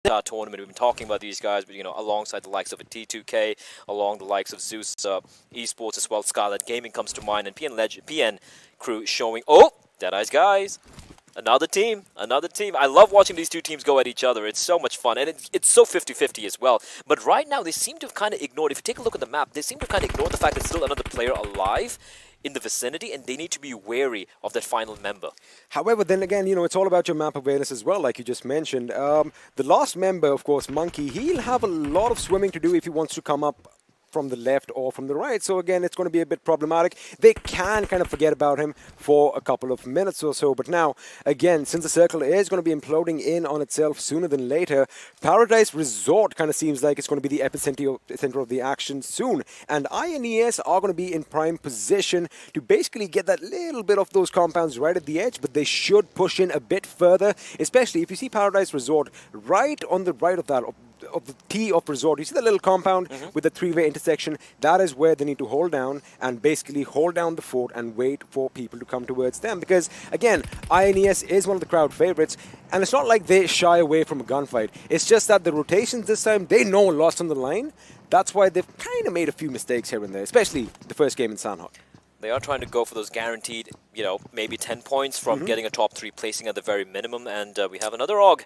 tournament. We've been talking about these guys, but alongside the likes of a T2K, along the likes of Zeus Esports as well. Scarlet Gaming comes to mind, and PN Crew showing. Oh, Deadeye's guys. Another team, another team. I love watching these two teams go at each other. It's so much fun, and it's so 50-50 as well. But right now, they seem to have kind of ignored, if you take a look at the map, they seem to have kind of ignored the fact that still another player alive in the vicinity, and they need to be wary of that final member. However, then again, it's all about your map awareness as well, like you just mentioned. The last member, of course, Monkey, he'll have a lot of swimming to do if he wants to come up from the left or from the right. So again, it's going to be a bit problematic. They can kind of forget about him for a couple of minutes or so. But now, again, since the circle is going to be imploding in on itself sooner than later, Paradise Resort kind of seems like it's going to be the epicenter of the action soon. And INES are going to be in prime position to basically get that little bit of those compounds right at the edge, but they should push in a bit further, especially if you see Paradise Resort right on the right of that, of the T of Resort. You see the little compound with the three-way intersection? That is where they need to hold down and basically hold down the fort and wait for people to come towards them. Because, again, INES is one of the crowd favorites, and it's not like they shy away from a gunfight. It's just that the rotations this time, they know lost on the line. That's why they've kind of made a few mistakes here and there, especially the first game in Sandhawk. They are trying to go for those guaranteed, maybe 10 points from getting a top 3 placing at the very minimum. And we have another AUG.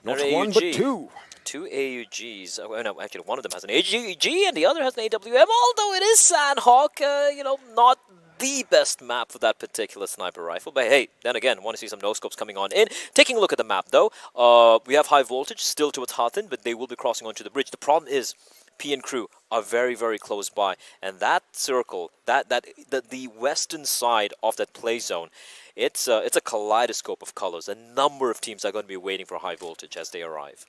Not one, but two. Two AUGs. Oh, no, actually, one of them has an AUG and the other has an AWM, although it is Sandhawk, not the best map for that particular sniper rifle. But hey, then again, want to see some no-scopes coming on in. Taking a look at the map, though, we have high voltage still towards Hathin, but they will be crossing onto the bridge. The problem is PN Crew are very, very close by, and that circle, the western side of that play zone, it's a kaleidoscope of colors. A number of teams are going to be waiting for high voltage as they arrive.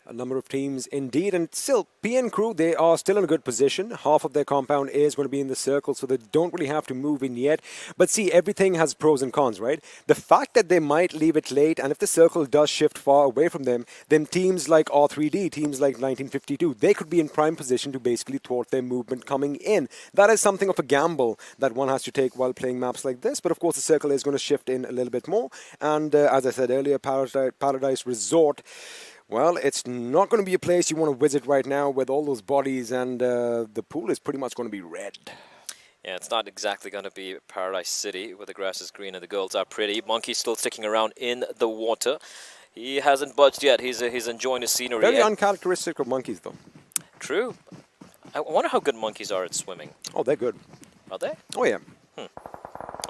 A number of teams indeed, and still, PN Crew, they are still in a good position. Half of their compound is going to be in the circle, so they don't really have to move in yet. But see, everything has pros and cons, right? The fact that they might leave it late, and if the circle does shift far away from them, then teams like R3D, teams like 1952, they could be in prime position to basically thwart their movement coming in. That is something of a gamble that one has to take while playing maps like this. But of course, the circle is going to shift in a little bit more. And as I said earlier, Paradise Resort, well, it's not going to be a place you want to visit right now with all those bodies, and the pool is pretty much going to be red. Yeah, it's not exactly going to be Paradise City where the grass is green and the girls are pretty. Monkey's still sticking around in the water. He hasn't budged yet. He's enjoying the scenery. Very uncharacteristic of monkeys, though. True. I wonder how good monkeys are at swimming. Oh, they're good. Are they? Oh, yeah. I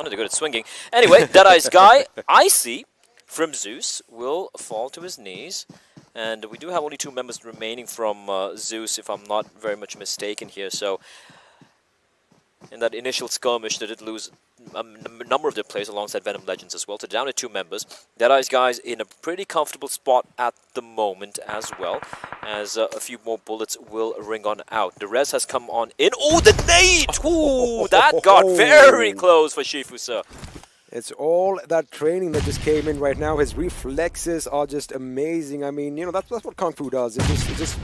know they're good at swinging. Anyway, Deadeye's guy, Icy, from Zeus, will fall to his knees. And we do have only 2 members remaining from Zeus, if I'm not very much mistaken here. So, in that initial skirmish, they did lose a number of their players alongside Venom Legends as well. So down to 2 members. Deadeye's guys in a pretty comfortable spot at the moment as well, as a few more bullets will ring on out. The res has come on in. Oh, the nade! Ooh, that got very close for Shifu, sir. It's all that training that just came in right now. His reflexes are just amazing. I mean, that's what Kung Fu does. It just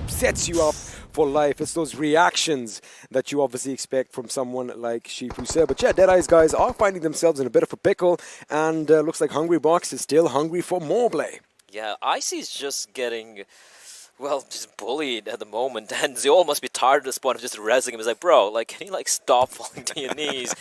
sets you up for life. It's those reactions that you obviously expect from someone like Shifu Sir. But yeah, Deadeye's guys are finding themselves in a bit of a pickle, and looks like Hungry Box is still hungry for more play. Yeah, Icy's just getting, well, just bullied at the moment, and they all must be tired at this point of just rezzing him. It's like, bro, can you stop falling to your knees?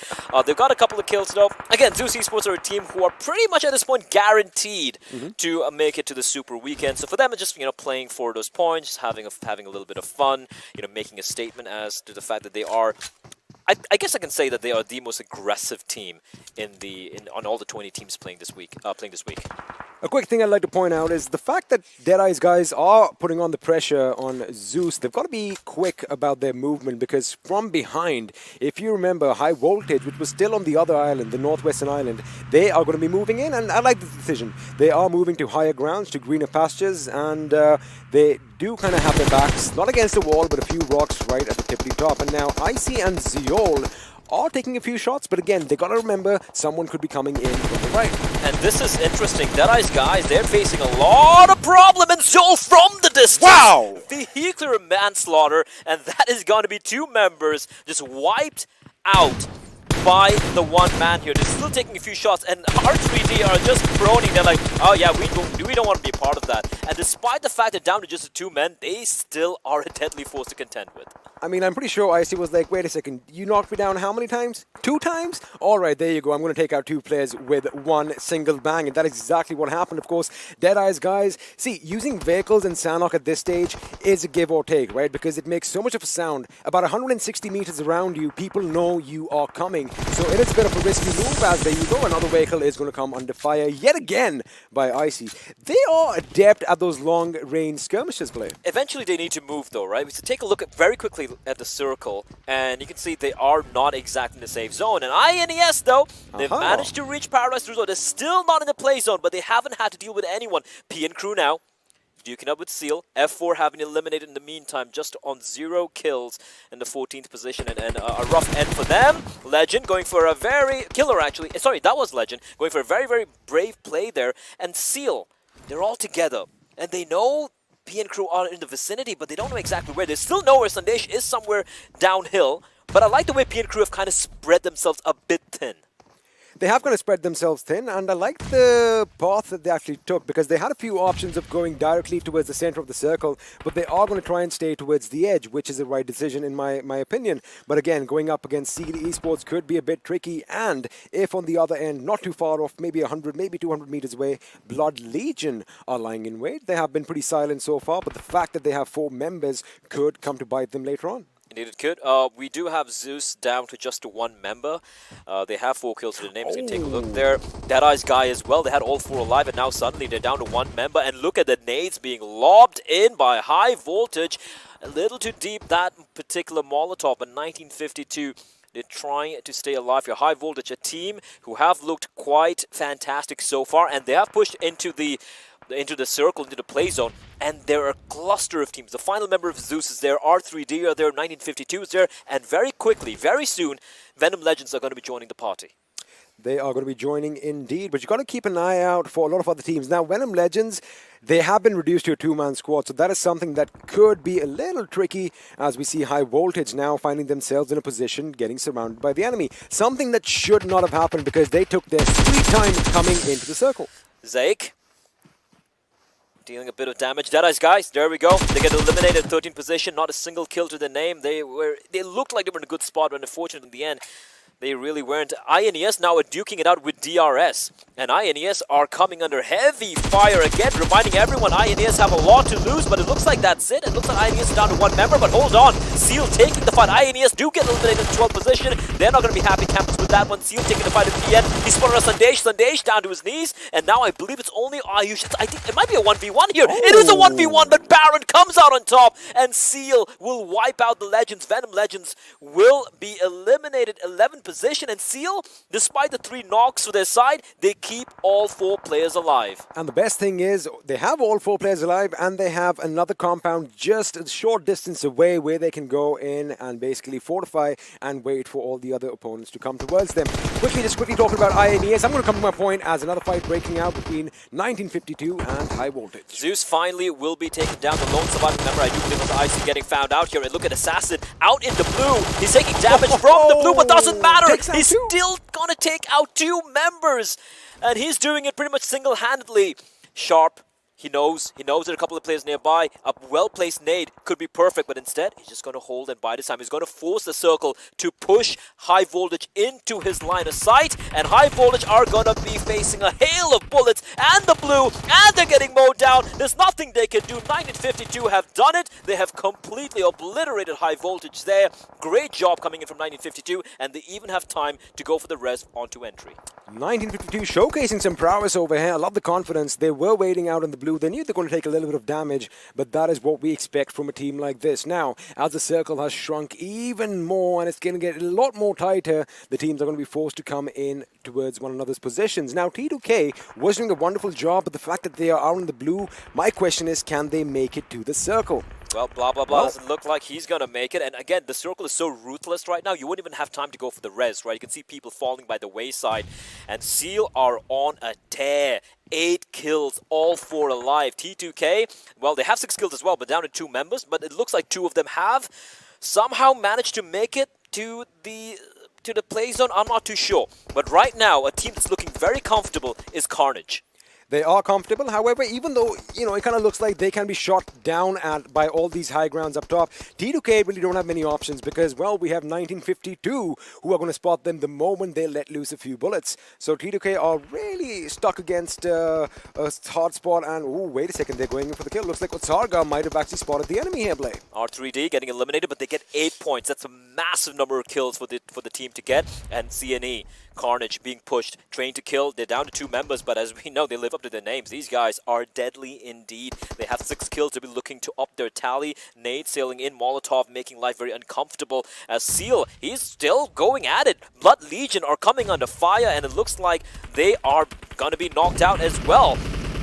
They've got a couple of kills though. Again, Zeus Esports are a team who are pretty much at this point guaranteed to make it to the Super Weekend. So for them, it's just playing for those points, just having a little bit of fun, making a statement as to the fact that they are. I guess I can say that they are the most aggressive team on all the 20 teams playing this week. A quick thing I'd like to point out is the fact that Deadeye's guys are putting on the pressure on Zeus. They've got to be quick about their movement, because from behind, if you remember, High Voltage, which was still on the other island, the northwestern island, they are going to be moving in, and I like the decision. They are moving to higher grounds, to greener pastures, and they do kind of have their backs, not against the wall, but a few rocks right at the tippity top. And now Icy and Zeol are taking a few shots, but again, they got to remember someone could be coming in from the right. And this is interesting. Deadeye's guys, they're facing a lot of problem, and Zeol from the distance. Wow! Vehicular manslaughter, and that is going to be 2 members just wiped out. by the one man here. They're still taking a few shots, and R3D are just proning. They're like, oh yeah, we don't want to be a part of that. And despite the fact they're down to just the 2 men, they still are a deadly force to contend with. I mean, I'm pretty sure IC was like, wait a second, you knocked me down how many times? 2 times? All right, there you go. I'm going to take out 2 players with 1 single bang. And that is exactly what happened, of course. Deadeye's guys, see, using vehicles in Sanhok at this stage is a give or take, right? Because it makes so much of a sound. About 160 meters around you, people know you are coming. So it is a bit of a risky move, as there you go. Another vehicle is going to come under fire yet again by IC. They are adept at those long-range skirmishes, Blair. Eventually they need to move though, right? So take a look very quickly at the circle, and you can see they are not exactly in the safe zone. And INES though, they've managed to reach Paradise Resort. They're still not in the play zone, but they haven't had to deal with anyone. PN Crew now duking up with Seal. F4 having eliminated in the meantime, just on 0 kills in the 14th position, and a rough end for them. Legend going for a very killer actually. Sorry, that was Legend going for a very, very brave play there. And Seal, they're all together, and they know PN Crew are in the vicinity, but they don't know exactly where. They still know where Sandesh is, somewhere downhill. But I like the way PN Crew have kind of spread themselves a bit thin. They have kind of spread themselves thin, and I like the path that they actually took, because they had a few options of going directly towards the center of the circle, but they are going to try and stay towards the edge, which is the right decision in my opinion. But again, going up against Seal Esports could be a bit tricky, and if on the other end, not too far off, maybe 100, maybe 200 meters away, Blood Legion are lying in wait. They have been pretty silent so far, but the fact that they have 4 members could come to bite them later on. Indeed it could. We do have Zeus down to just 1 member. They have 4 kills to the name. You can take a look there. Deadeye's guy as well. They had all 4 alive, and now suddenly they're down to 1 member. And look at the nades being lobbed in by High Voltage. A little too deep, that particular Molotov. In 1952, they're trying to stay alive here. High Voltage, a team who have looked quite fantastic so far, and they have pushed into the circle, into the play zone, and there are a cluster of teams. The final member of Zeus is there, R3D are there, 1952 is there, and very quickly, very soon, Venom Legends are going to be joining the party. They are going to be joining indeed, but you've got to keep an eye out for a lot of other teams. Now, Venom Legends, they have been reduced to a 2-man squad, so that is something that could be a little tricky, as we see High Voltage now finding themselves in a position getting surrounded by the enemy. Something that should not have happened, because they took their sweet time coming into the circle. Zake dealing a bit of damage. Deadeye's guys, there we go. They get eliminated, 13th position, not a single kill to the name. They looked like they were in a good spot, but unfortunately in the end, they really weren't. INES now are duking it out with DRS. And INES are coming under heavy fire again, reminding everyone INES have a lot to lose, but it looks like that's it. It looks like INES is down to 1 member, but hold on. Seal taking the fight. INES do get eliminated in 12th position. They're not going to be happy campers with that one. Seal taking the fight at the end. He spotted a Sandesh. Sandesh down to his knees. And now I believe it's only Ayush. I think it might be a 1v1 here. Oh. It is a 1v1, but Baron comes out on top. And Seal will wipe out the Legends. Venom Legends will be eliminated 11th position, and Seal, despite the 3 knocks for their side, they keep all 4 players alive. And the best thing is, they have all 4 players alive, and they have another compound just a short distance away where they can go in and basically fortify and wait for all the other opponents to come towards them. Just quickly talking about INES, I'm going to come to my point as another fight breaking out between 1952 and High Voltage. Zeus finally will be taking down the lone surviving member. I do believe it's IC getting found out here. And look at Assassin out in the blue. He's taking damage from the blue, but doesn't matter. He's still going to take out 2 members. And he's doing it pretty much single-handedly. Sharp. He knows that a couple of players nearby. A well-placed nade could be perfect, but instead, he's just going to hold and bide his time. He's going to force the circle to push High Voltage into his line of sight, and High Voltage are going to be facing a hail of bullets, and the blue, and they're getting mowed down. There's nothing they can do. 1952 have done it. They have completely obliterated High Voltage there. Great job coming in from 1952, and they even have time to go for the res onto entry. 1952 showcasing some prowess over here. I love the confidence. They were waiting out in the blue. They knew they're going to take a little bit of damage, but that is what we expect from a team like this. Now, as the circle has shrunk even more and it's going to get a lot more tighter, the teams are going to be forced to come in towards one another's positions. Now, T2K was doing a wonderful job, but the fact that they are out in the blue, my question is, can they make it to the circle? Well, blah, blah, blah. Doesn't look like he's going to make it. And again, the circle is so ruthless right now, you wouldn't even have time to go for the res, right? You can see people falling by the wayside. And Seal are on a tear. 8 kills, all 4 alive. T2K, well, they have 6 kills as well, but down to 2 members. But it looks like 2 of them have somehow managed to make it to the to the play zone? I'm not too sure. But right now, a team that's looking very comfortable is Carnage. They are comfortable. However, even though, it kind of looks like they can be shot down at by all these high grounds up top, T2K really don't have many options because, well, we have 1952 who are going to spot them the moment they let loose a few bullets. So T2K are really stuck against a hard spot. And, oh, wait a second, they're going in for the kill. Looks like Otsarga might have actually spotted the enemy here, Blay. R3D getting eliminated, but they get 8 points. That's a massive number of kills for the team to get. And CNE, Carnage being pushed, trained to kill. They're down to 2 members, but as we know, they live up to their names. These guys are deadly indeed. They have 6 kills to be looking to up their tally. Nade sailing in, Molotov making life very uncomfortable. As Seal, he's still going at it. Blood Legion are coming under fire, and it looks like they are going to be knocked out as well.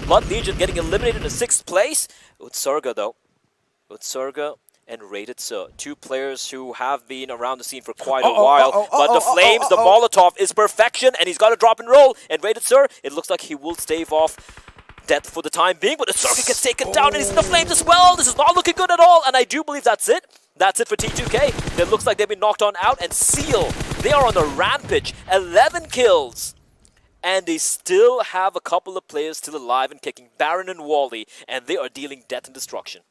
Blood Legion getting eliminated in the 6th place. Utsurga, though. Utsurga and Rated Sir, 2 players who have been around the scene for quite a while. But the Flames, the Molotov is perfection, and he's got a drop and roll. And Rated Sir, it looks like he will stave off death for the time being, but the circuit gets taken down, and he's in the Flames as well. This is not looking good at all, and I do believe that's it. That's it for T2K. It looks like they've been knocked on out, and Seal, they are on a rampage. 11 kills. And they still have a couple of players still alive and kicking, Baron and Wally, and they are dealing death and destruction.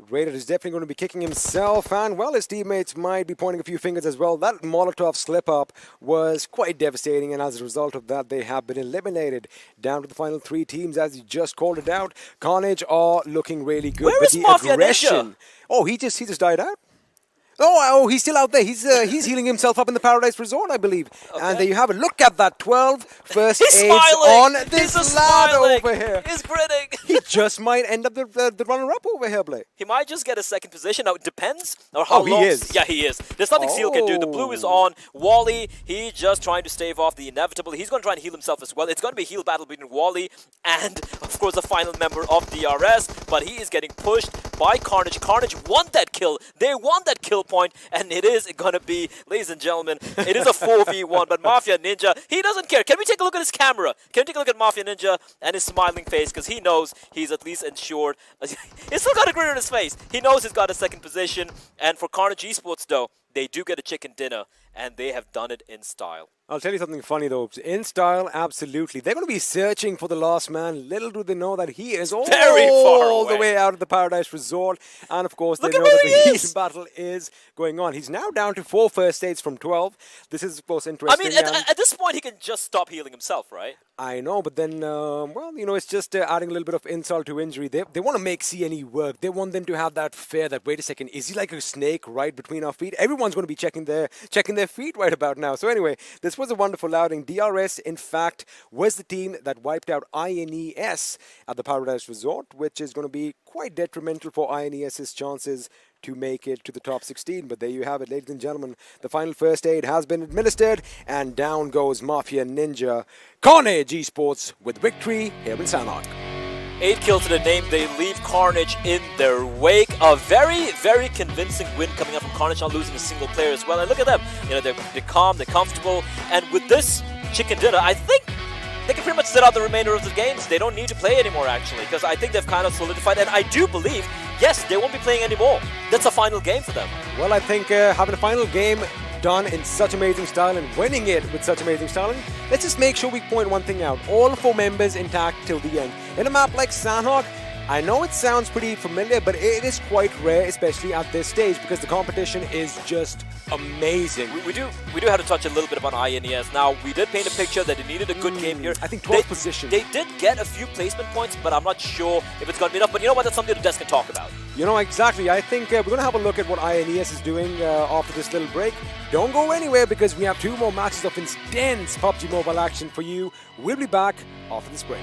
Rated is definitely going to be kicking himself, and, well, his teammates might be pointing a few fingers as well. That Molotov slip-up was quite devastating, and as a result of that, they have been eliminated. Down to the final 3 teams, as you just called it out. Carnage are looking really good. Where is Mafia Ninja? Oh, he just died out? Oh, he's still out there. He's healing himself up in the Paradise Resort, I believe. Okay. And there you have it. Look at that 12 first aids on this lad over here. He's grinning. He just might end up the runner-up over here, Blake. He might just get a 2nd position. Now, it depends on how long. He is. Yeah, he is. There's nothing Seal can do. The blue is on. Wally, he's just trying to stave off the inevitable. He's going to try and heal himself as well. It's going to be a heal battle between Wally and, of course, the final member of DRS. But he is getting pushed by Carnage. Carnage won that kill. They won that kill point, and it is going to be, ladies and gentlemen, it is a 4v1, but Mafia Ninja, he doesn't care. Can we take a look at his camera? Can we take a look at Mafia Ninja and his smiling face, because he knows he's at least ensured. He's still got a grin on his face. He knows he's got a 2nd position, and for Carnage Esports, though, they do get a chicken dinner, and they have done it in style. I'll tell you something funny, though. In style, absolutely. They're going to be searching for the last man. Little do they know that he is all the way out of the Paradise Resort. And, of course, they know that the heat battle is going on. He's now down to 4 first aids from 12. This is, of course, interesting. I mean, at this point, he can just stop healing himself, right? I know, but then, well, it's just adding a little bit of insult to injury. They want to make CNE work. They want them to have that fear that, wait a second, is he like a snake right between our feet? Everyone's going to be checking their feet right about now. So anyway, this was a wonderful outing. DRS, in fact, was the team that wiped out INES at the Paradise Resort, which is going to be quite detrimental for INES's chances to make it to the top 16. But there you have it, ladies and gentlemen. The final first aid has been administered, and down goes Mafia Ninja. Carnage Esports with victory here in Sanhok. 8 kills to the name. They leave Carnage in their wake. A very, very convincing win coming up from Carnage, not losing a single player as well. And look at them. They're calm, they're comfortable. And with this chicken dinner, I think they can pretty much sit out the remainder of the games. They don't need to play anymore, actually, because I think they've kind of solidified. And I do believe, yes, they won't be playing anymore. That's a final game for them. Well, I think having a final game done in such amazing style and winning it with such amazing style, and let's just make sure we point one thing out. All 4 members intact till the end. In a map like Sanhok, I know it sounds pretty familiar, but it is quite rare, especially at this stage, because the competition is just amazing. We do have to touch a little bit about INES. Now, we did paint a picture that they needed a good game here. I think 12th position. They did get a few placement points, but I'm not sure if it's going to be enough. But you know what? That's something the desk can talk about. Exactly. I think we're going to have a look at what INES is doing after this little break. Don't go anywhere, because we have 2 more matches of intense PUBG Mobile action for you. We'll be back after this break.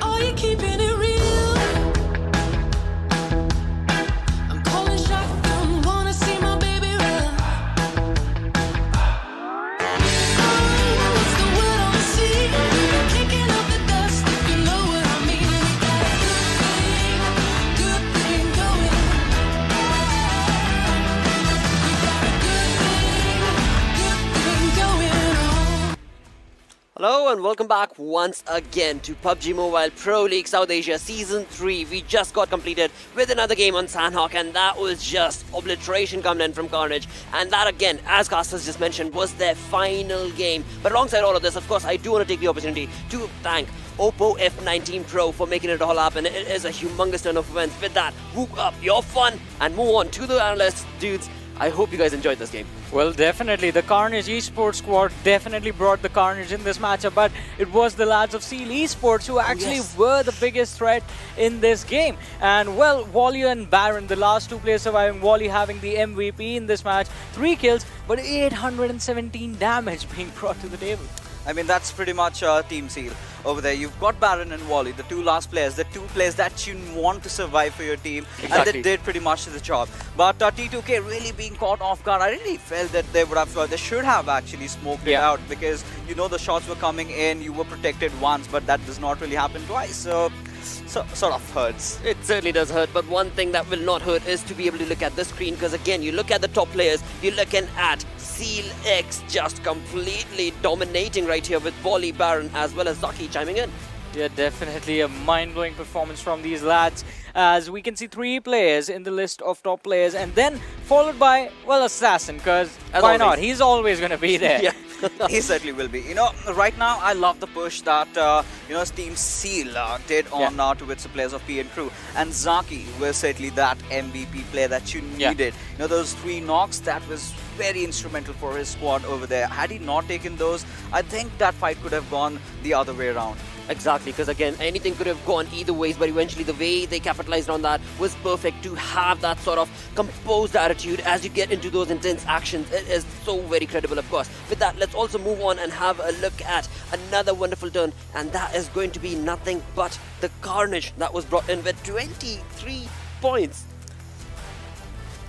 Are you keeping it real? I'm calling shotgun, wanna see my baby run. Hello and welcome back once again to PUBG Mobile Pro League South Asia Season 3. We just got completed with another game on Sandhawk, and that was just obliteration coming in from Carnage. And that again, as Casters just mentioned, was their final game. But alongside all of this, of course, I do want to take the opportunity to thank Oppo F19 Pro for making it all happen. It is a humongous turn of events. With that, whoop up your fun and move on to the analysts. Dudes, I hope you guys enjoyed this game. Well, definitely. The Carnage Esports squad definitely brought the carnage in this matchup, but it was the lads of Seal Esports who actually were the biggest threat in this game. And, well, Wally and Baron, the last two players surviving, Wally having the MVP in this match, 3 kills, but 817 damage being brought to the table. I mean, that's pretty much Team Seal over there. You've got Baron and Wally, the two last players, the two players that you want to survive for your team. And they did pretty much the job. But T2K really being caught off guard, I really felt that they should have actually smoked it out, because, you know, the shots were coming in, you were protected once, but that does not really happen twice. So sort of hurts. It certainly does hurt, but one thing that will not hurt is to be able to look at the screen, because again, you look at the top players, you're looking at Seal X just completely dominating right here with Wally, Baron, as well as Zaki chiming in. Yeah, definitely a mind-blowing performance from these lads, as we can see 3 players in the list of top players, and then followed by, well, Assassin, because why not? He's always going to be there. Yeah. He certainly will be. You know, right now I love the push that you know, Team Seal did on towards the players of P and Crew, and Zaki was certainly that MVP player that you needed. You know, those 3 knocks, that was very instrumental for his squad over there. Had he not taken those, I think that fight could have gone the other way around. Exactly, because again, anything could have gone either ways, but eventually the way they capitalized on that was perfect, to have that sort of composed attitude as you get into those intense actions. It is so very credible, of course. With that, let's also move on and have a look at another wonderful turn, and that is going to be nothing but the carnage that was brought in with 23 points.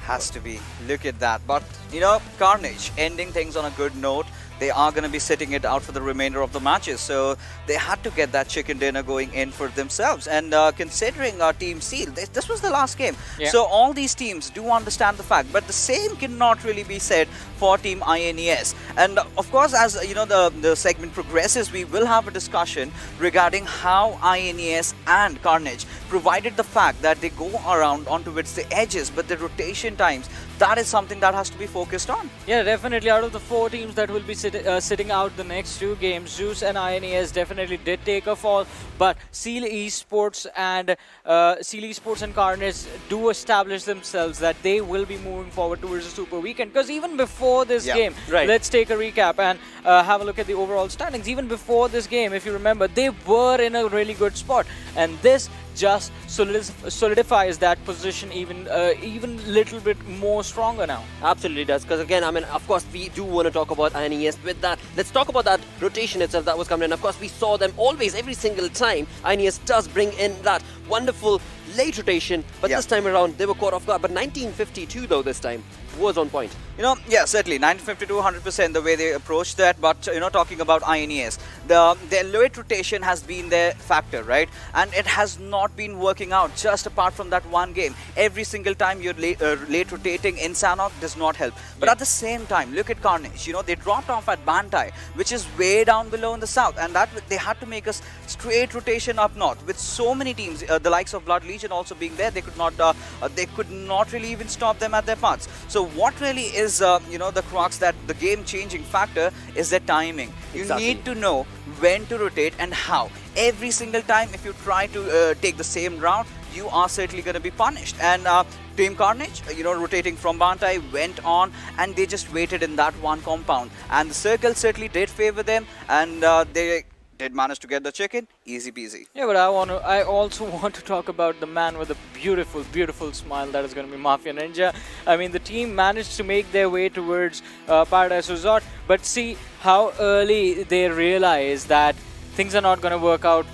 Has to be. Look at that. But, you know, Carnage ending things on a good note. They are going to be sitting it out for the remainder of the matches. So they had to get that chicken dinner going in for themselves. And considering Team Seal, this was the last game. So all these teams do understand the fact. But the same cannot really be said for Team INES. And of course, as you know, the segment progresses, we will have a discussion regarding how INES and Carnage provided the fact that they go around onto the edges, but the rotation times, that is something that has to be focused on. Yeah, definitely. Out of the 4 teams that will be sitting out the next 2 games, Zeus and INES definitely did take a fall, but Seal Esports and Carnage do establish themselves that they will be moving forward towards the Super Weekend. Because even before this game, let's take a recap and have a look at the overall standings. Even before this game, if you remember, they were in a really good spot, and this just solidifies that position even little bit more stronger now. Absolutely does, because again, I mean, of course, we do want to talk about INES. With that, let's talk about that rotation itself that was coming in. Of course, we saw them always, every single time. INES does bring in that wonderful late rotation, but this time around, they were caught off guard. But 1952, though, this time was on point. You know, yeah, certainly 1952, 100% the way they approached that. But you know, talking about INES, their late rotation has been their factor, right? And it has not been working out. Just apart from that one game, every single time you're late rotating in Sanhok does not help. But at the same time, look at Carnage. You know, they dropped off at Bantai, which is way down below in the south, and that they had to make a straight rotation up north. With so many teams, the likes of Blood Legion also being there, they could not really even stop them at their paths. So what really is you know, the crux, that the game-changing factor is the timing. You need to know when to rotate and how. Every single time, if you try to take the same route, you are certainly going to be punished. And Team Carnage, you know, rotating from Bantai, went on, and they just waited in that one compound. And the circle certainly did favor them, and they did manage to get the chicken, easy peasy. Yeah, but I also want to talk about the man with a beautiful, beautiful smile that is going to be Mafia Ninja. I mean, the team managed to make their way towards Paradise Resort, but see how early they realize that things are not going to work out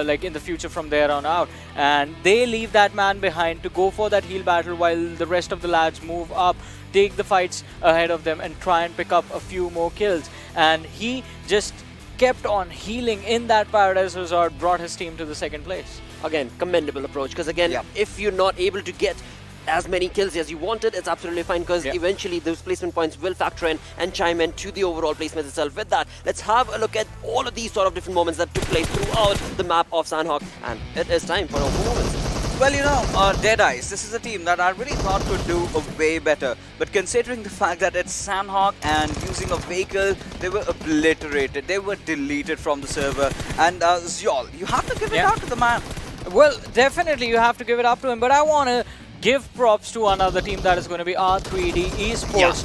like in the future from there on out, and they leave that man behind to go for that heal battle while the rest of the lads move up, take the fights ahead of them and try and pick up a few more kills. And he just kept on healing in that Paradise Resort, brought his team to the 2nd place. Again, commendable approach, because again, if you're not able to get as many kills as you wanted, it's absolutely fine because eventually those placement points will factor in and chime in to the overall placement itself. With that, let's have a look at all of these sort of different moments that took place throughout the map of Sandhawk, and it is time for our moments. Well, Deadeyes, this is a team that I really thought could do way better. But considering the fact that it's Sandhawk and using a vehicle, they were obliterated. They were deleted from the server. And Zyol, you have to give it out to the man. Well, definitely you have to give it up to him, but I want to give props to another team that is going to be R3D Esports.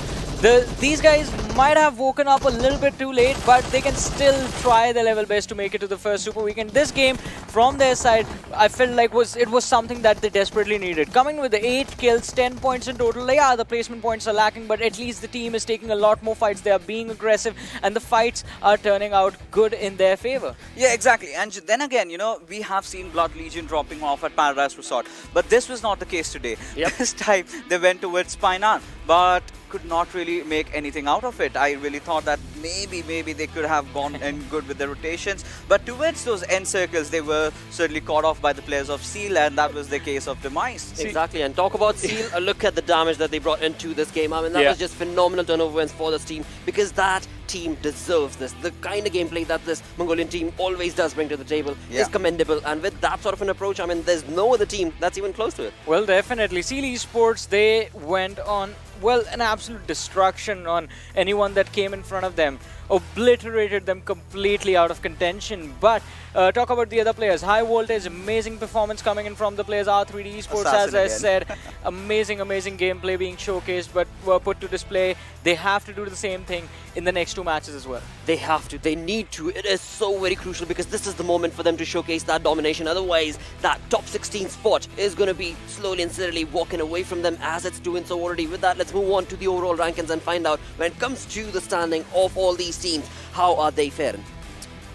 These guys might have woken up a little bit too late, but they can still try their level best to make it to the first Super Weekend. This game, from their side, I felt like it was something that they desperately needed. Coming with the 8 kills, 10 points in total, the placement points are lacking, but at least the team is taking a lot more fights. They are being aggressive, and the fights are turning out good in their favor. Yeah, exactly. And then again, we have seen Blood Legion dropping off at Paradise Resort, but this was not the case today. This time, they went towards Spainan, but could not really make anything out of it. I really thought that maybe they could have gone in good with the rotations, but towards those end circles they were certainly caught off by the players of Seal, and that was the case of Demise. Exactly, and talk about Seal, a look at the damage that they brought into this game. I mean, that was just phenomenal turnover wins for this team, because that team deserves this. The kind of gameplay that this Mongolian team always does bring to the table is commendable, and with that sort of an approach, I mean, there's no other team that's even close to it. Well, definitely. Seal Esports, they went on, well, an absolute destruction on anyone that came in front of them. Obliterated them completely out of contention. But talk about the other players. High Voltage, amazing performance coming in from the players. R3D Esports, as I said, amazing gameplay being showcased, but were put to display. They have to do the same thing in the next 2 matches as well. They have to. They need to. It is so very crucial, because this is the moment for them to showcase that domination. Otherwise, that top 16 spot is going to be slowly and steadily walking away from them, as it's doing so already. With that, let's move on to the overall rankings and find out, when it comes to the standing of all these teams, how are they faring?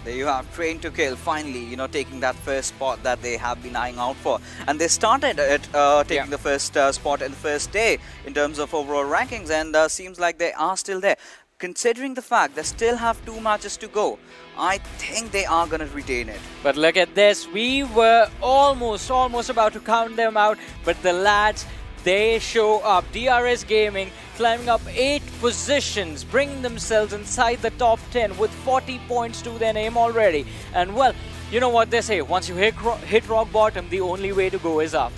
There you have Train to Kill finally, taking that first spot that they have been eyeing out for. And they started taking the first spot in the first day in terms of overall rankings, and seems like they are still there. Considering the fact they still have 2 matches to go, I think they are going to retain it. But look at this. We were almost about to count them out, but the lads, they show up. DRS Gaming climbing up 8 positions, bringing themselves inside the top 10 with 40 points to their name already. And well, you know what they say, once you hit rock bottom, the only way to go is up.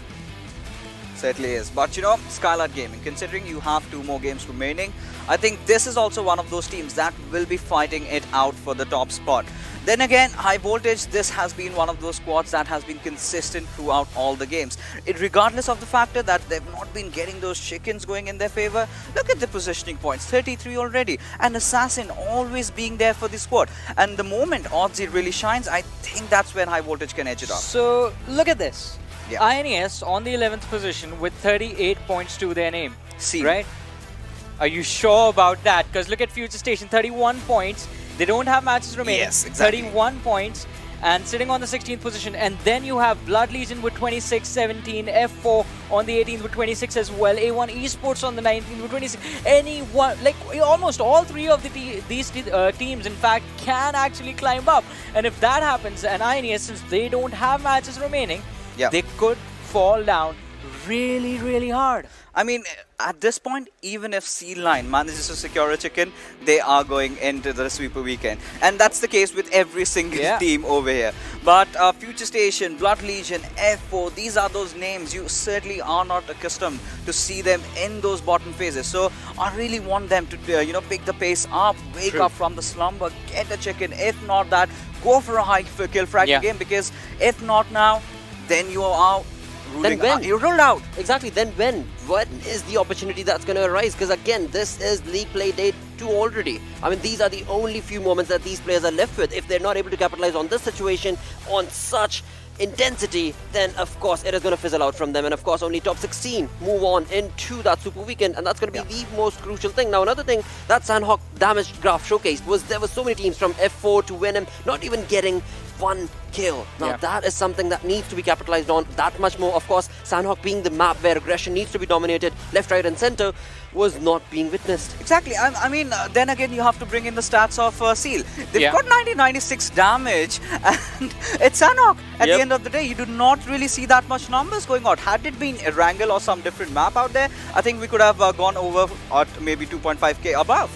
Certainly is. But Skylight Gaming, considering you have 2 more games remaining, I think this is also one of those teams that will be fighting it out for the top spot. Then again, High Voltage, this has been one of those squads that has been consistent throughout all the games. Regardless of the factor that they've not been getting those chickens going in their favor, look at the positioning points, 33 already. And Assassin always being there for the squad. And the moment Oddzy really shines, I think that's when High Voltage can edge it up. So, look at this. INES on the 11th position with 38 points to their name. Right? Are you sure about that? Because look at Future Station, 31 points. They don't have matches remaining. Yes, exactly. 31 points and sitting on the 16th position. And then you have Blood Legion with 26, 17, F4 on the 18th with 26 as well, A1 Esports on the 19th with 26. Anyone, like almost all 3 of these teams, in fact, can actually climb up. And if that happens, and INES, since they don't have matches remaining, they could fall down really hard. I mean, at this point, even if C9 manages to secure a chicken, they are going into the Super Weekend. And that's the case with every single team over here. But Future Station, Blood Legion, F4, these are those names you certainly are not accustomed to see them in those bottom phases. So I really want them to, pick the pace up, wake up from the slumber, get a chicken. If not that, go for a high kill fragment game, because if not now, then you are you're ruled out. Exactly, then when? What is the opportunity that's going to arise? Because again, this is League Play Day 2 already. I mean, these are the only few moments that these players are left with. If they're not able to capitalize on this situation on such intensity, then of course it is going to fizzle out from them, and of course only top 16 move on into that Super Weekend, and that's going to be the most crucial thing. Now, another thing that Sandhawk damage graph showcased was there were so many teams from F4 to Venom not even getting 1 kill. Now Yeah. that is something that needs to be capitalized on that much more. Of course, Sandhawk being the map where aggression needs to be dominated, left, right and center, was not being witnessed. Exactly. I mean, then again, you have to bring in the stats of Seal. They've Yeah. got 96 damage, and it's Sanhok. At Yep. the end of the day, you do not really see that much numbers going out. Had it been Erangel or some different map out there, I think we could have gone over at maybe 2.5k above.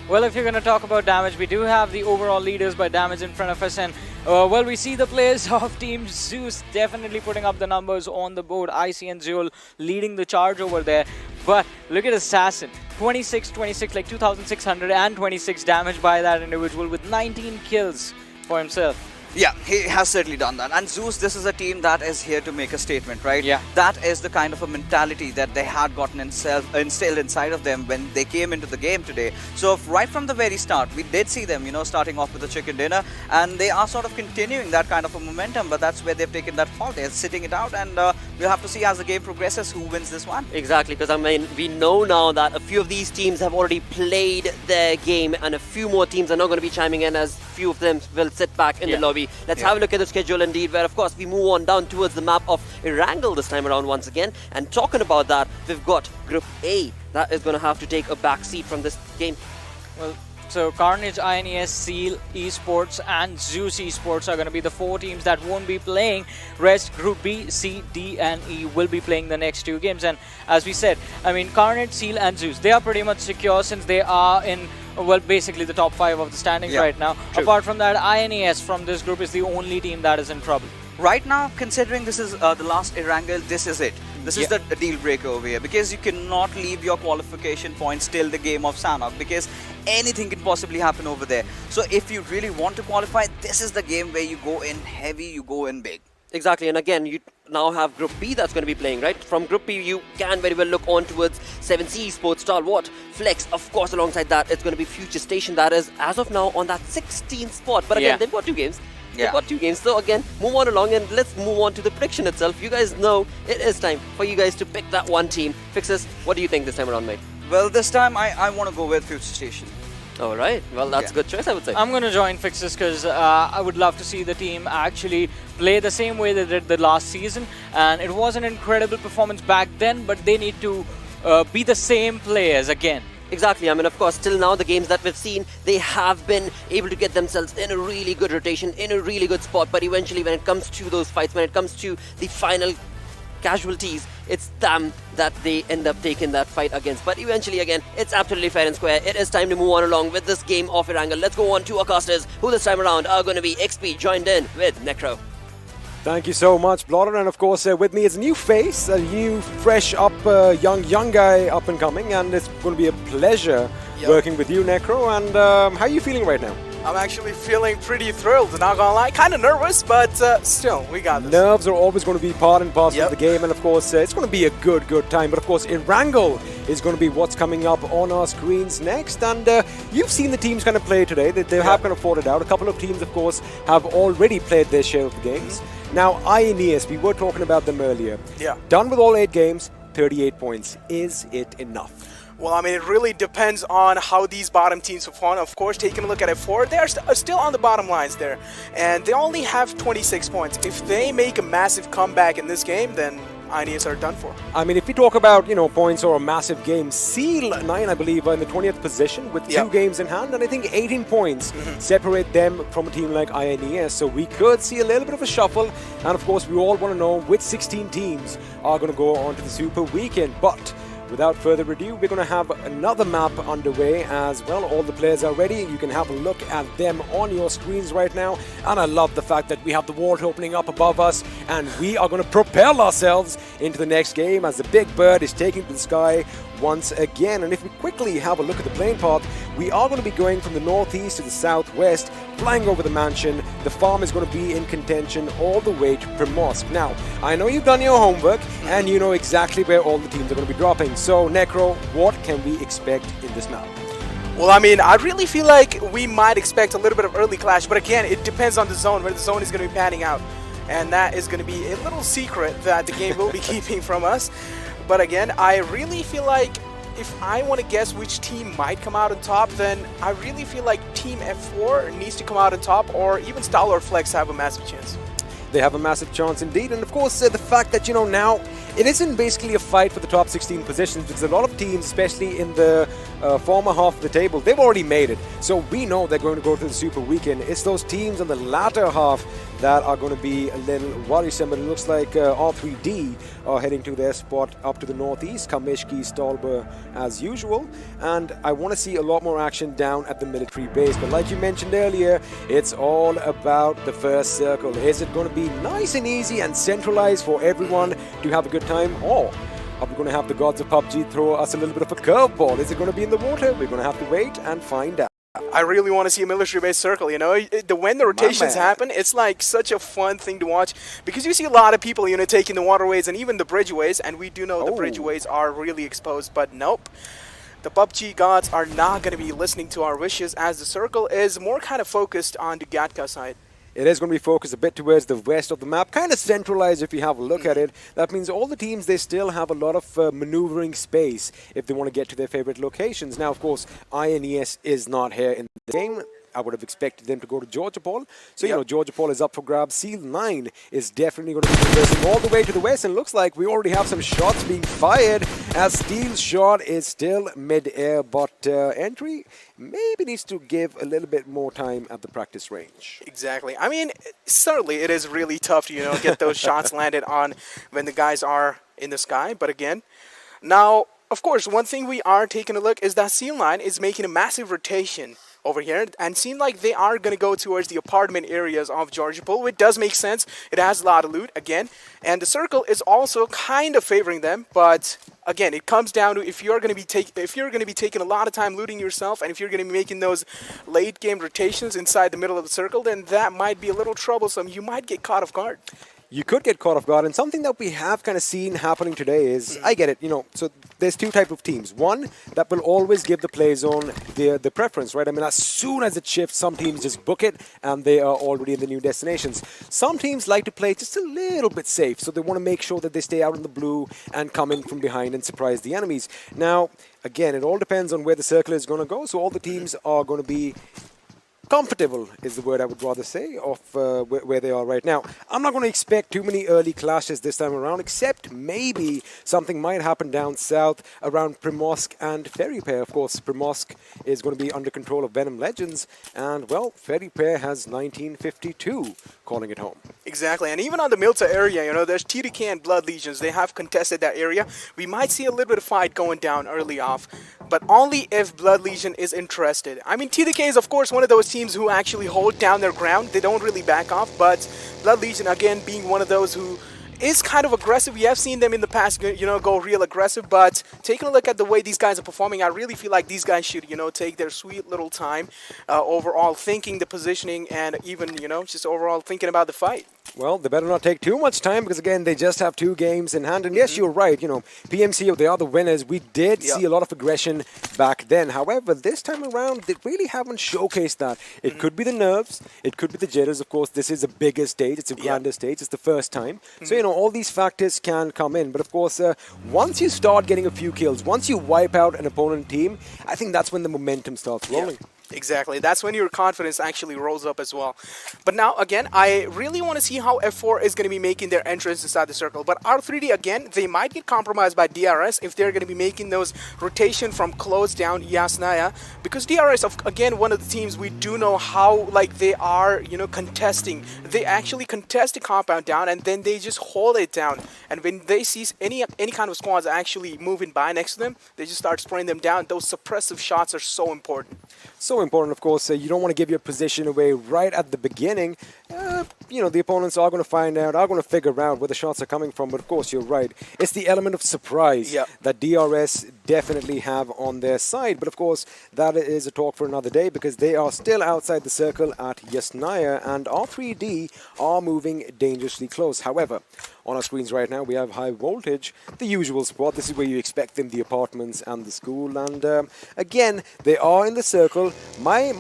Well, if you're going to talk about damage, we do have the overall leaders by damage in front of us. And, well, we see the players of Team Zeus definitely putting up the numbers on the board. Icy and Zeol leading the charge over there. But look at Assassin. 26, like 2,626 damage by that individual with 19 kills for himself. Yeah, he has certainly done that. And Zeus, this is a team that is here to make a statement, right? Yeah. That is the kind of a mentality that they had gotten instilled inside of them when they came into the game today. So right from the very start, we did see them, starting off with a chicken dinner, and they are sort of continuing that kind of a momentum, but that's where they've taken that fall. They're sitting it out, and we'll have to see as the game progresses who wins this one. Exactly, because I mean, we know now that a few of these teams have already played their game, and a few more teams are not going to be chiming in, as few of them will sit back in the lobby. Let's have a look at the schedule indeed, where of course we move on down towards the map of Erangel this time around once again. And talking about that, we've got Group A that is going to have to take a back seat from this game. Well, so Carnage, INES, Seal, Esports and Zeus Esports are going to be the 4 teams that won't be playing. Rest, Group B, C, D and E will be playing the next 2 games. And as we said, I mean, Carnage, Seal and Zeus, they are pretty much secure since they are in, well, basically the top 5 of the standings right now. True. Apart from that, INES from this group is the only team that is in trouble. Right now, considering this is the last Erangel, this is it. This is the deal breaker over here, because you cannot leave your qualification points till the game of Sanhok, because anything can possibly happen over there. So if you really want to qualify, this is the game where you go in heavy, you go in big. Exactly, and again, you now have Group B that's going to be playing, right? From Group B, you can very well look on towards 7C Esports, Stalwart, Flex. Of course, alongside that, it's going to be Future Station that is, as of now, on that 16th spot. But again, they've got 2 games. They've got 2 games. So again, move on along and let's move on to the prediction itself. You guys know it is time for you guys to pick that one team. Fixes, what do you think this time around, mate? Well, this time I want to go with Future Station. All right. Well, that's a good choice, I would say. I'm going to join Fixes because I would love to see the team actually play the same way they did the last season. And it was an incredible performance back then, but they need to be the same players again. Exactly. I mean, of course, till now, the games that we've seen, they have been able to get themselves in a really good rotation, in a really good spot. But eventually, when it comes to those fights, when it comes to the final casualties, it's them that they end up taking that fight against. But eventually, again, it's absolutely fair and square. It is time to move on along with this game of Erangel. Let's go on to our casters, who this time around are going to be XP, joined in with Necro. Thank you so much, Blotter. And of course, with me is a new face, a new, fresh up, young guy up and coming. And it's going to be a pleasure working with you, Necro. And how are you feeling right now? I'm actually feeling pretty thrilled, not gonna lie. Kind of nervous, but still, we got this. Nerves are always going to be part and parcel of the game, and of course, it's going to be a good time. But of course, Erangel is going to be what's coming up on our screens next. And you've seen the teams kind of play today. They have kind of fought it out. A couple of teams, of course, have already played their share of the games. Now, INES, we were talking about them earlier. Yeah. Done with all 8 games, 38 points. Is it enough? Well, I mean, it really depends on how these bottom teams perform. Of course, taking a look at F4, they are still on the bottom lines there. And they only have 26 points. If they make a massive comeback in this game, then INES are done for. I mean, if we talk about, points or a massive game, Seal 9, I believe, are in the 20th position with 2 games in hand, and I think 18 points separate them from a team like INES. So we could see a little bit of a shuffle, and of course, we all want to know which 16 teams are going to go on to the Super Weekend. But without further ado, we're going to have another map underway as well. All the players are ready. You can have a look at them on your screens right now. And I love the fact that we have the vault opening up above us, and we are going to propel ourselves into the next game as the big bird is taking to the sky once again. And if we quickly have a look at the playing path, we are going to be going from the northeast to the southwest, flying over the mansion. The farm is going to be in contention all the way to Primosk. Now, I know you've done your homework and you know exactly where all the teams are going to be dropping. So, Necro, what can we expect in this map? Well, I mean, I really feel like we might expect a little bit of early clash, but again, it depends on the zone, where the zone is going to be panning out. And that is going to be a little secret that the game will be keeping from us. But again, I really feel like if I want to guess which team might come out on top, then I really feel like Team F4 needs to come out on top, or even Stall or Flex have a massive chance. They have a massive chance indeed, and of course the fact that, you know, now it isn't basically a fight for the top 16 positions, because a lot of teams, especially in the former half of the table, they've already made it. So we know they're going to go to the Super Weekend. It's those teams on the latter half that are going to be a little worrisome, but it looks like R3D are heading to their spot up to the northeast, Kamishki, Stolber as usual, and I want to see a lot more action down at the military base. But like you mentioned earlier, it's all about the first circle. Is it going to be nice and easy and centralized for everyone to have a good time, or are we going to have the gods of PUBG throw us a little bit of a curveball? Is it going to be in the water? We're going to have to wait and find out. I really want to see a military-based circle, you know? When the rotations man. happen, it's like such a fun thing to watch, because you see a lot of people, you know, taking the waterways and even the bridgeways, and we do know the bridgeways are really exposed, but nope. The PUBG gods are not going to be listening to our wishes, as the circle is more kind of focused on the Gatka side. It is going to be focused a bit towards the west of the map, kind of centralized if you have a look at it. That means all the teams, they still have a lot of maneuvering space if they want to get to their favorite locations. Now, of course, INES is not here in the game. I would have expected them to go to Georgia Paul. So, you know, Georgia Paul is up for grabs. Seal 9 is definitely going to be progressing all the way to the west. And looks like we already have some shots being fired, as Steel's shot is still mid-air. But Entry maybe needs to give a little bit more time at the practice range. Exactly. I mean, certainly it is really tough to, you know, get those shots landed on when the guys are in the sky. But again, now, of course, one thing we are taking a look is that Seal 9 is making a massive rotation over here, and seem like they are going to go towards the apartment areas of Georgia Pool, which does make sense. It has a lot of loot again, and the circle is also kind of favoring them. But again, it comes down to if you're going to be taking a lot of time looting yourself, and if you're going to be making those late game rotations inside the middle of the circle, then that might be a little troublesome. You might get caught off guard. You could get caught off guard, and something that we have kind of seen happening today is, I get it, you know, so there's two types of teams. One that will always give the play zone the preference, right? I mean, as soon as it shifts, some teams just book it, and they are already in the new destinations. Some teams like to play just a little bit safe, so they want to make sure that they stay out in the blue and come in from behind and surprise the enemies. Now, again, it all depends on where the circle is going to go, so all the teams are going to be comfortable is the word I would rather say of where they are right now. I'm not going to expect too many early clashes this time around, except maybe something might happen down south around Primorsk and Ferry Pair. Of course, Primorsk is going to be under control of Venom Legends, and well, Ferry Pair has 1952 calling it home. Exactly, and even on the Milta area, you know, there's TDK and Blood Legions. They have contested that area. We might see a little bit of fight going down early off, but only if Blood Legion is interested. I mean, TDK is, of course, one of those teams who actually hold down their ground. They don't really back off, but Blood Legion, again, being one of those who is kind of aggressive. We have seen them in the past, you know, go real aggressive, but taking a look at the way these guys are performing, I really feel like these guys should, you know, take their sweet little time overall thinking the positioning and even, you know, just overall thinking about the fight. Well, they better not take too much time, because again, they just have 2 games in hand. And yes, you're right, you know, PMC, they are the winners. We did see a lot of aggression back then. However, this time around, they really haven't showcased that. It could be the nerves, it could be the jitters. Of course, this is a bigger stage, it's a grander stage, it's the first time. So, you know, all these factors can come in. But of course, once you start getting a few kills, once you wipe out an opponent team, I think that's when the momentum starts rolling. Exactly. That's when your confidence actually rolls up as well. But now, again, I really want to see how F4 is going to be making their entrance inside the circle. But R3D, again, they might get compromised by DRS if they're going to be making those rotation from close down Yasnaya. Because DRS, again, one of the teams we do know how, like, they are, you know, contesting. They actually contest the compound down, and then they just hold it down. And when they see any kind of squads actually moving by next to them, they just start spraying them down. Those suppressive shots are so important. So important, of course. You don't want to give your position away right at the beginning. You know, the opponents are going to find out, are going to figure out where the shots are coming from. But of course, you're right. It's the element of surprise that DRS definitely have on their side. But of course, that is a talk for another day, because they are still outside the circle at Yasnaya, and R3D are moving dangerously close. However, on our screens right now, we have High Voltage, the usual spot. This is where you expect them, the apartments and the school. And again, they are in the circle. My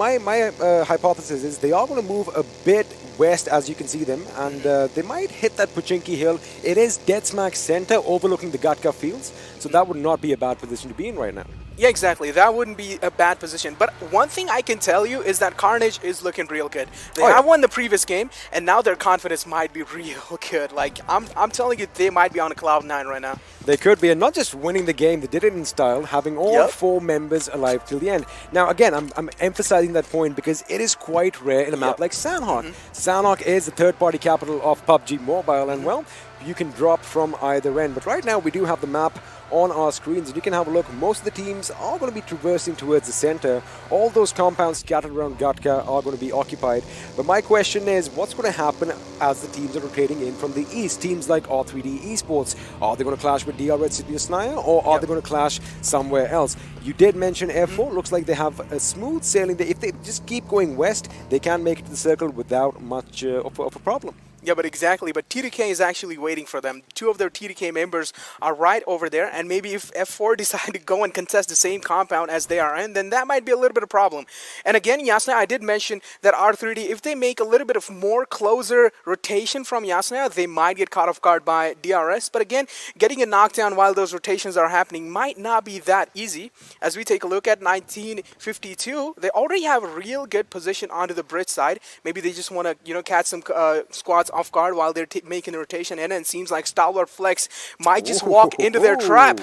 hypothesis is they are going to move a bit west as you can see them, and they might hit that Pochinki Hill. It is dead smack center overlooking the Gatka fields, so that would not be a bad position to be in right now. Yeah, exactly. That wouldn't be a bad position. But one thing I can tell you is that Carnage is looking real good. They have won the previous game, and now their confidence might be real good. Like, I'm telling you, they might be on a cloud 9 right now. They could be, and not just winning the game, they did it in style, having all 4 members alive till the end. Now, again, I'm emphasizing that point because it is quite rare in a map like Sandhawk. Sandhawk is the third-party capital of PUBG Mobile, and well, you can drop from either end. But right now, we do have the map on our screens, and you can have a look. Most of the teams are going to be traversing towards the center. All those compounds scattered around Gatka are going to be occupied. But my question is, what's going to happen as the teams are rotating in from the east? Teams like R3D Esports, are they going to clash with DRS Snaya, or are they going to clash somewhere else? You did mention F4. Looks like they have a smooth sailing. If they just keep going west, they can make it to the circle without much of a problem. Yeah, but exactly. But TDK is actually waiting for them. 2 of their TDK members are right over there, and maybe if F4 decide to go and contest the same compound as they are in, then that might be a little bit of a problem. And again, Yasna, I did mention that R3D, if they make a little bit of more closer rotation from Yasna, they might get caught off guard by DRS. But again, getting a knockdown while those rotations are happening might not be that easy. As we take a look at 1952, they already have a real good position onto the bridge side. Maybe they just want to, catch some squads off guard while they're making the rotation, and then it seems like Stalwart Flex might just walk into their trap.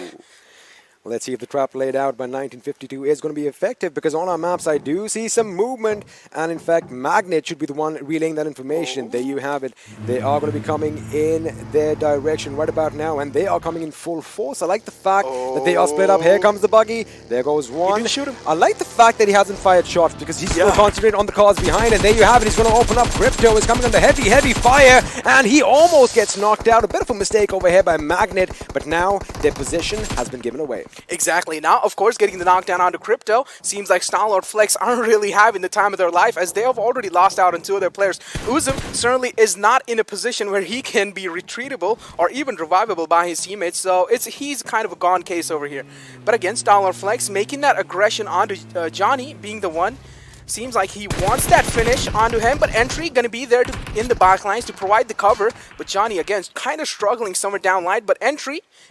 Let's see if the trap laid out by 1952 is going to be effective, because on our maps I do see some movement, and in fact Magnet should be the one relaying that information. There you have it. They are going to be coming in their direction right about now, and they are coming in full force. I like the fact that they are split up. Here comes the buggy. There goes one. He didn't shoot him. I like the fact that he hasn't fired shots, because he's still concentrating on the cars behind, and there you have it. He's going to open up. Crypto is coming under heavy fire, and he almost gets knocked out. A bit of a mistake over here by Magnet, but now their position has been given away. Exactly. Now, of course, getting the knockdown onto Crypto, seems like Stalwart Flex aren't really having the time of their life, as they have already lost out on 2 of their players. Uzum certainly is not in a position where he can be retreatable or even revivable by his teammates, so he's kind of a gone case over here. But again, Stalwart Flex making that aggression onto Johnny, being the one. Seems like he wants that finish onto him, but Entry going to be there in the backlines to provide the cover. But Johnny, again, kind of struggling somewhere down line, but Entry